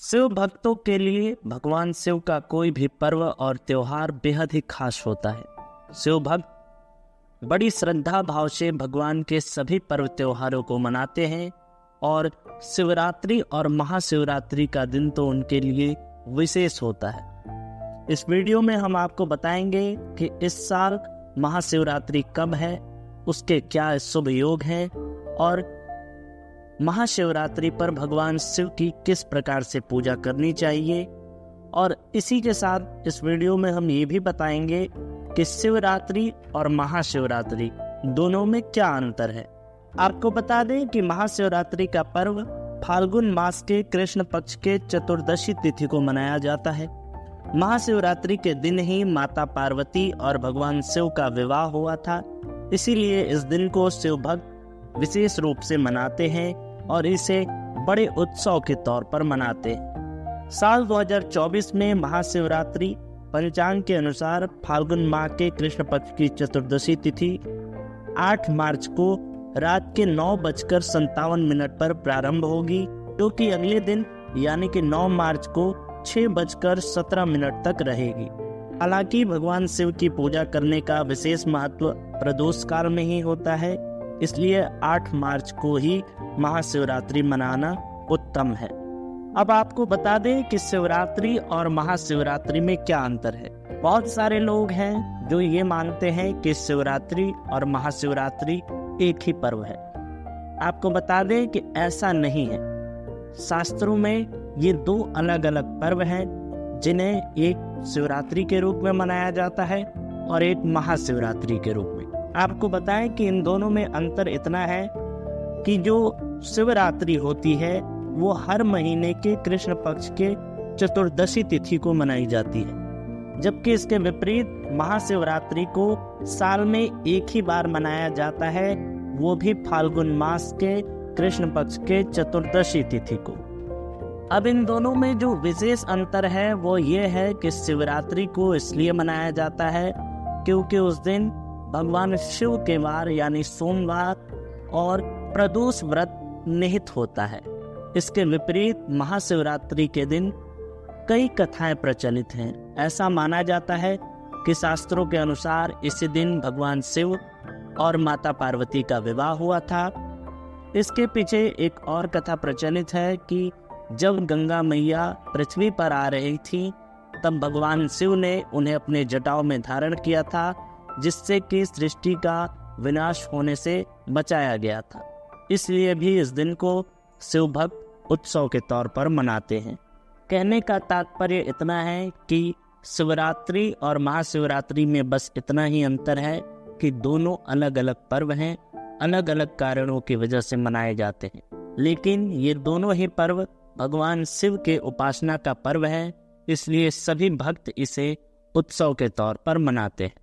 शिव भक्तों के लिए भगवान शिव का कोई भी पर्व और त्योहार बेहद ही खास होता है। शिव भक्त बड़ी श्रद्धा भाव से भगवान के सभी पर्व त्योहारों को मनाते हैं और शिवरात्रि और महाशिवरात्रि का दिन तो उनके लिए विशेष होता है। इस वीडियो में हम आपको बताएंगे कि इस साल महाशिवरात्रि कब है, उसके क्या शुभ योग हैं और महाशिवरात्रि पर भगवान शिव की किस प्रकार से पूजा करनी चाहिए। और इसी के साथ इस वीडियो में हम ये भी बताएंगे कि शिवरात्रि और महाशिवरात्रि दोनों में क्या अंतर है। आपको बता दें कि महाशिवरात्रि का पर्व फाल्गुन मास के कृष्ण पक्ष के चतुर्दशी तिथि को मनाया जाता है। महाशिवरात्रि के दिन ही माता पार्वती और भगवान शिव का विवाह हुआ था, इसीलिए इस दिन को शिव भक्त विशेष रूप से मनाते हैं और इसे बड़े उत्सव के तौर पर मनाते हैं। साल 2024 में महाशिवरात्रि पंचांग के अनुसार फाल्गुन माह के कृष्ण पक्ष की चतुर्दशी तिथि 8 मार्च को रात के 9:57 पर प्रारंभ होगी, जो कि अगले दिन यानी कि 9 मार्च को 6:17 तक रहेगी। हालांकि भगवान शिव की पूजा करने का विशेष महत्व प्रदोष काल में ही होता है, इसलिए 8 मार्च को ही महाशिवरात्रि मनाना उत्तम है। अब आपको बता दें कि शिवरात्रि और महाशिवरात्रि में क्या अंतर है। बहुत सारे लोग हैं जो ये मानते हैं कि शिवरात्रि और महाशिवरात्रि एक ही पर्व है। आपको बता दें कि ऐसा नहीं है। शास्त्रों में ये 2 अलग अलग पर्व हैं, जिन्हें एक शिवरात्रि के रूप में मनाया जाता है और एक महाशिवरात्रि के रूप में। आपको बताएं कि इन दोनों में अंतर इतना है कि जो शिवरात्रि होती है वो हर महीने के कृष्ण पक्ष के चतुर्दशी तिथि को मनाई जाती है, जबकि इसके विपरीत महाशिवरात्रि को साल में एक ही बार मनाया जाता है, वो भी फाल्गुन मास के कृष्ण पक्ष के चतुर्दशी तिथि को। अब इन दोनों में जो विशेष अंतर है वो ये है कि शिवरात्रि को इसलिए मनाया जाता है क्योंकि उस दिन भगवान शिव के वार यानी सोमवार और प्रदोष व्रत निहित होता है। इसके विपरीत महाशिवरात्रि के दिन कई कथाएं प्रचलित हैं। ऐसा माना जाता है कि शास्त्रों के अनुसार इसी दिन भगवान शिव और माता पार्वती का विवाह हुआ था। इसके पीछे एक और कथा प्रचलित है कि जब गंगा मैया पृथ्वी पर आ रही थी, तब भगवान शिव ने उन्हें अपने जटाओं में धारण किया था, जिससे कि सृष्टि का विनाश होने से बचाया गया था। इसलिए भी इस दिन को शिव भक्त उत्सव के तौर पर मनाते हैं। कहने का तात्पर्य इतना है कि शिवरात्रि और महाशिवरात्रि में बस इतना ही अंतर है कि दोनों अलग अलग पर्व हैं, अलग अलग कारणों की वजह से मनाए जाते हैं, लेकिन ये दोनों ही पर्व भगवान शिव के उपासना का पर्व है, इसलिए सभी भक्त इसे उत्सव के तौर पर मनाते हैं।